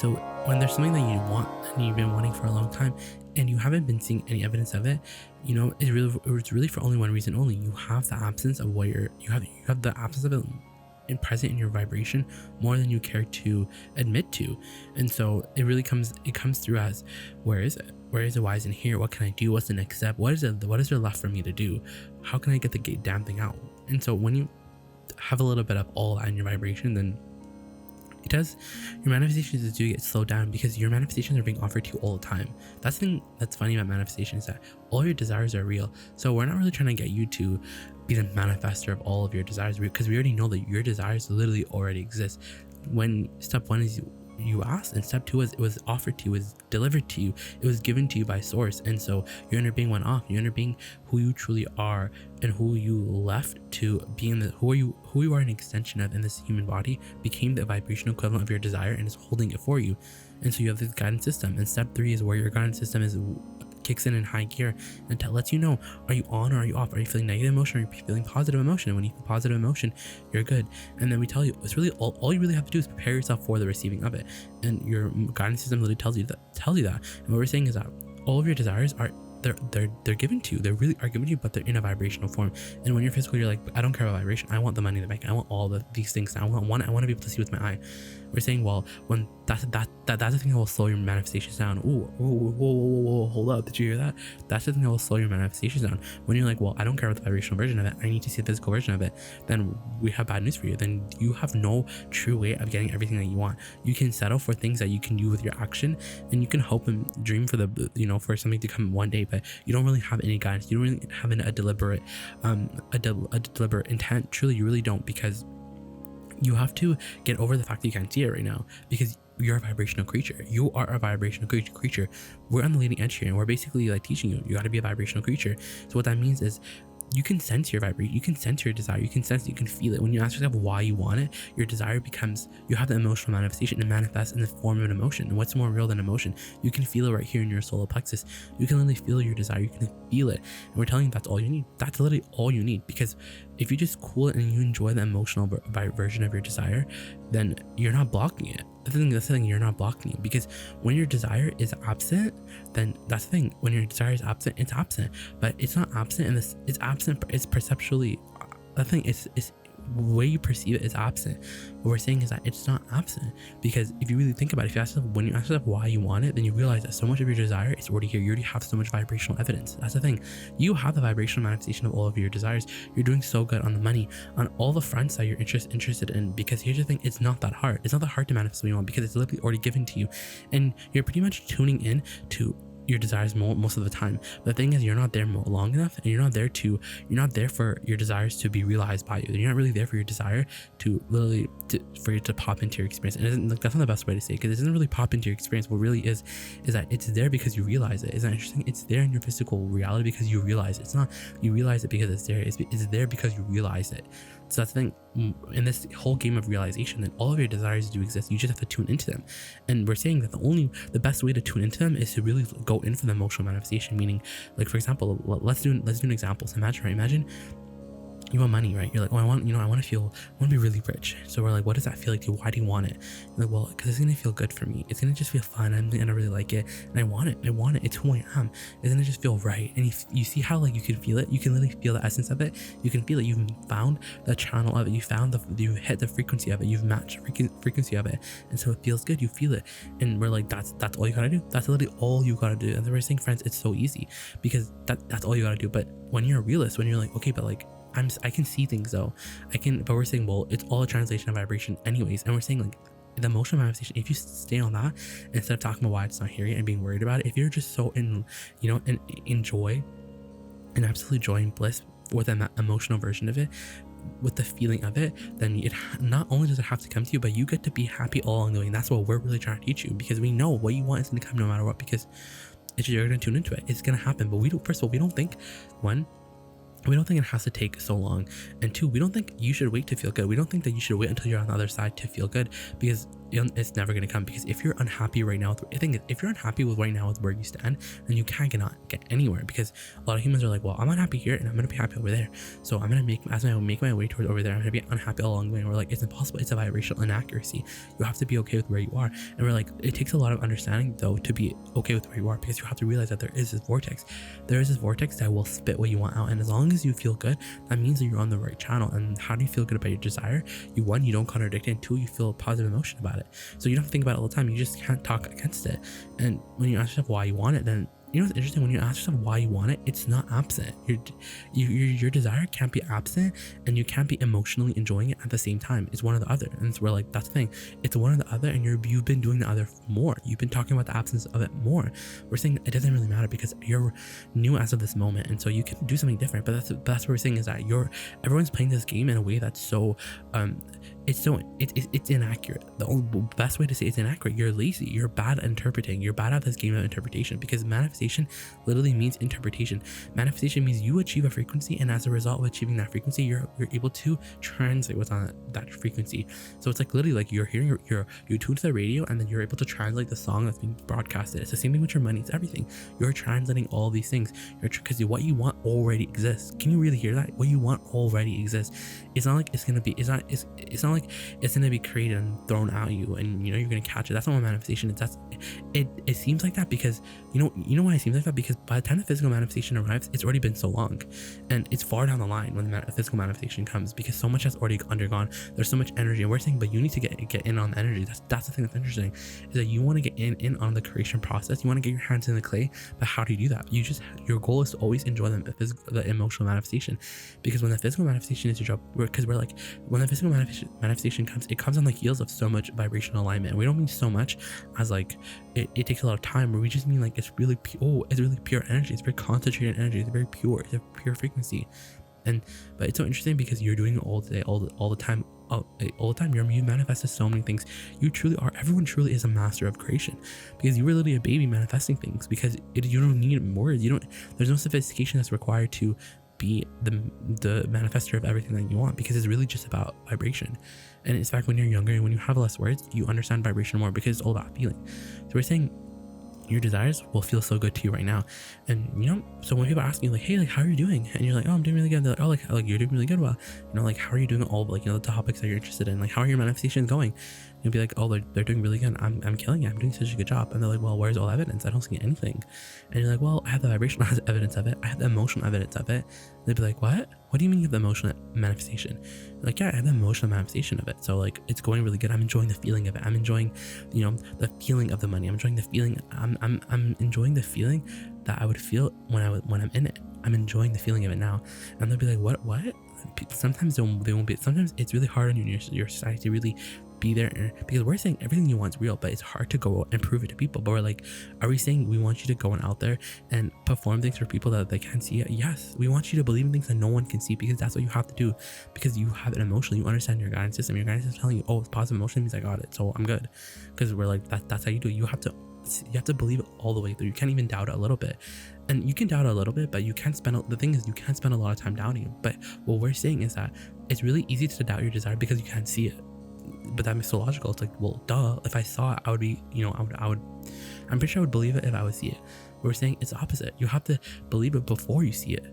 so when there's something that you want and you've been wanting for a long time and you haven't been seeing any evidence of it, it's really for only one reason only. You have the absence of what you have the absence of it present in your vibration more than you care to admit to. And so it comes through as, where is it? Why isn't it here? What can I do? What's the next step? What is there left for me to do? How can I get the damn thing out? And so when you have a little bit of all that in your vibration, then your manifestations do get slowed down, because your manifestations are being offered to you all the time. That's the thing that's funny about manifestation, is that all your desires are real. So we're not really trying to get you to be the manifester of all of your desires, because we already know that your desires literally already exist. When step one is you asked, and step two was it was offered to you, it was delivered to you, it was given to you by source. And so your inner being went off, your inner being, who you truly are and who you left to be in who you are an extension of in this human body, became the vibrational equivalent of your desire and is holding it for you. And so you have this guidance system, and step three is where your guidance system kicks in high gear and lets you know, are you on or are you off? Are you feeling negative emotion, or are you feeling positive emotion? And when you feel positive emotion, you're good. And then we tell you, it's really all you really have to do is prepare yourself for the receiving of it, and your guidance system literally tells you that. And what we're saying is that all of your desires are they're given to you. They really are given to you, but they're in a vibrational form. And when you're physical, you're like, I don't care about vibration. I want the money in the bank. I want all these things now. I want to be able to see with my eye. We're saying, well, when that's the thing that will slow your manifestations down. Whoa, hold up. Did you hear that? That's the thing that will slow your manifestations down. When you're like, well, I don't care about the vibrational version of it, I need to see the physical version of it, then we have bad news for you. Then you have no true way of getting everything that you want. You can settle for things that you can do with your action, and you can hope and dream for for something to come one day, but you don't really have any guidance. You don't really have a deliberate intent. Truly, you really don't, because you have to get over the fact that you can't see it right now, because you're a vibrational creature. You are a vibrational creature. We're on the leading edge here, and we're basically like teaching you got to be a vibrational creature. So what that means is you can sense your vibration, you can sense your desire, you can feel it. When you ask yourself why you want it, your desire becomes, you have the emotional manifestation. It manifests in the form of an emotion. And what's more real than emotion? You can feel it right here in your solar plexus. You can literally feel your desire, you can feel it. And we're telling you that's all you need. That's literally all you need, because if you just cool it and you enjoy the emotional version of your desire, then you're not blocking it. That's the thing, you're not blocking it, because when your desire is absent, then that's the thing. When your desire is absent, it's absent, but it's not absent, and it's absent. It's perceptually. The thing is, the way you perceive it is absent. What we're saying is that it's not absent, because if you really think about it, when you ask yourself why you want it, then you realize that so much of your desire is already here. You already have so much vibrational evidence. That's the thing. You have the vibrational manifestation of all of your desires. You're doing so good on the money, on all the fronts that you're interested in, because here's the thing, it's not that hard. It's not that hard to manifest what you want, because it's literally already given to you, and you're pretty much tuning in to your desires most of the time. But the thing is, you're not there long enough, and you're not there for your desires to be realized by you. You're not really there for your desire to literally for you to pop into your experience. And that's not the best way to say it, because it doesn't really pop into your experience. What really is that it's there because you realize it. Isn't that interesting? It's there in your physical reality because you realize it. It's not you realize it because it's there. It's there because you realize it. So that's the thing, in this whole game of realization, that all of your desires do exist. You just have to tune into them. And we're saying that the best way to tune into them is to really go in for the emotional manifestation. Meaning, like, for example, let's do an example. So imagine you want money, right? You're like, oh, I want to be really rich. So we're like, what does that feel like to you? Why do you want it? You're like, well, because it's gonna feel good for me. It's gonna just feel fun. I'm gonna really like it, and I want it. It's who I am. It's gonna just feel right. And you see how, like, you can feel it. You can literally feel the essence of it. You can feel it. You've found the channel of it. You hit the frequency of it. You've matched the frequency of it, and so it feels good. You feel it, and we're like, that's all you gotta do. That's literally all you gotta do. And we're saying, friends, it's so easy, because that's all you gotta do. But when you're a realist, when you're like, okay, but like, I can see things though. But we're saying, well, it's all a translation of vibration anyways. And we're saying, like, the emotional manifestation, if you stay on that instead of talking about why it's not here yet and being worried about it, if you're just so in joy and absolute joy and bliss with an emotional version of it, with the feeling of it, then it not only does it have to come to you, but you get to be happy all along the way. And that's what we're really trying to teach you, because we know what you want is going to come no matter what, because you're going to tune into it. It's going to happen. But we don't think it has to take so long, and two, we don't think you should wait to feel good. We don't think that you should wait until you're on the other side to feel good, because it's never going to come. Because if you're unhappy right now, the thing is, if you're unhappy with right now with where you stand, then you cannot get anywhere. Because a lot of humans are like, well, I'm unhappy here and I'm going to be happy over there, so I'm going to as I make my way towards over there, I'm going to be unhappy along the way. And we're like, it's impossible. It's a vibrational inaccuracy. You have to be okay with where you are. And we're like, it takes a lot of understanding though to be okay with where you are, because you have to realize that there is this vortex that will spit what you want out. And as long as you feel good, that means that you're on the right channel. And how do you feel good about your desire? One, you don't contradict it, and two, you feel a positive emotion about it. So you don't have to think about it all the time. You just can't talk against it. And when you ask yourself why you want it, then you know what's interesting? When you ask yourself why you want it, it's not absent. Your desire can't be absent, and you can't be emotionally enjoying it at the same time. It's one or the other. And it's where, like, that's the thing. It's one or the other, and you've been doing the other more. You've been talking about the absence of it more. We're saying it doesn't really matter because you're new as of this moment, and so you can do something different. But that's what we're saying, is that everyone's playing this game in a way that's so it's inaccurate. The best way to say it's inaccurate, you're lazy, you're bad at interpreting, you're bad at this game of interpretation, because manifestation literally means interpretation. Manifestation means you achieve a frequency, and as a result of achieving that frequency, you're able to translate what's on that frequency. So it's like literally like you're hearing you tune to the radio, and then you're able to translate the song that's being broadcasted. It's the same thing with your money. It's everything. You're translating all these things. Because what you want already exists. Can you really hear that? What you want already exists. It's not like it's gonna be. It's not like it's gonna be created and thrown at you, and you're gonna catch it. That's not what manifestation is. It seems like that because you know why it seems like that, because by the time the physical manifestation arrives, it's already been so long, and it's far down the line when the physical manifestation comes, because so much has already undergone. There's so much energy, and we're saying, but you need to get in on the energy. That's the thing that's interesting, is that you want to get in on the creation process. You want to get your hands in the clay, but how do you do that? Your goal is to always enjoy the emotional manifestation, because when the physical manifestation is your job, because we're like, when the physical manifestation comes, it comes on the heels of so much vibrational alignment. And we don't mean so much as like it takes a lot of time, where we just mean like it's really pure energy. It's very concentrated energy. It's very pure. It's a pure frequency. But it's so interesting because you're doing it all day, all the time. All the time. You manifested so many things. You truly are. Everyone truly is a master of creation, because you were literally a baby manifesting things, because you don't need words. There's no sophistication that's required to be the manifester of everything that you want, because it's really just about vibration. And in fact, when you're younger and when you have less words, you understand vibration more, because it's all about feeling. So we're saying your desires will feel so good to you right now. And so when people ask you like, hey, like, how are you doing? And you're like, oh, I'm doing really good. They're like, oh, like you're doing really good. Well, like, how are you doing all like the topics that you're interested in? Like, how are your manifestations going? You'll be like, oh, they're doing really good. I'm killing it. I'm doing such a good job. And they're like, well, where's all evidence? I don't see anything. And you're like, well, I have the vibrational evidence of it. I have the emotional evidence of it. They'd be like, what do you mean you have the emotional manifestation? Like, yeah, I have the emotional manifestation of it. So like, it's going really good. I'm enjoying the feeling of it. I'm enjoying, the feeling of the money. I'm enjoying the feeling. I'm enjoying the feeling that I would feel when I'm in it. I'm enjoying the feeling of it now. And they'll be like, what? Sometimes they won't be. Sometimes it's really hard on your society to really be there, because we're saying everything you want is real, but it's hard to go and prove it to people. But we're like, are we saying we want you to go and out there and perform things for people that they can't see it? Yes, we want you to believe in things that no one can see, because that's what you have to do, because you have it emotionally. You understand your guidance system. Your guidance system is telling you, oh, it's positive emotion means I got it, so I'm good. Because we're like, that's how you do it. You have to believe it all the way through. You can't even doubt it a little bit. And you can doubt it a little bit, but you can't spend a lot of time doubting it. But what we're saying is that it's really easy to doubt your desire because you can't see it. But that makes it so logical. It's like, well, duh, if I saw it, I would be, I'm pretty sure I would believe it if I would see it. But we're saying it's opposite. You have to believe it before you see it,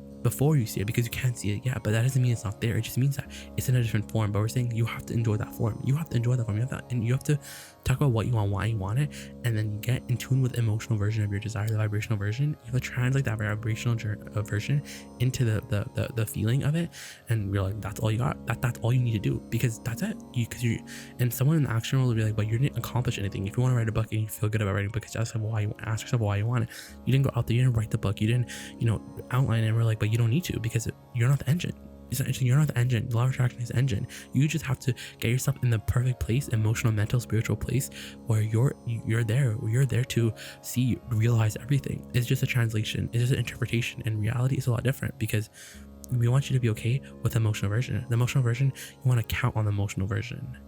because you can't see it yet. But that doesn't mean it's not there. It just means that it's in a different form. But we're saying you have to enjoy that form. You have to enjoy that form. And you have to talk about what you want, why you want it, and then you get in tune with the emotional version of your desire, the vibrational version. You have to translate that vibrational version into the feeling of it, and you're like, that's all you got. That's all you need to do, because that's it. And someone in the action role will be like, but you didn't accomplish anything. If you want to write a book and you feel good about writing a book, ask yourself why you want it. You didn't go out there, you didn't write the book, you didn't outline it. And we're like, but you don't need to, because you're not the engine. Essentially, you're not the engine. Law of attraction is the engine. You just have to get yourself in the perfect place, emotional, mental, spiritual place, where you're there to realize everything. It's just a translation. It's just an interpretation, and reality is a lot different, because we want you to be okay with the emotional version. The emotional version, you want to count on the emotional version.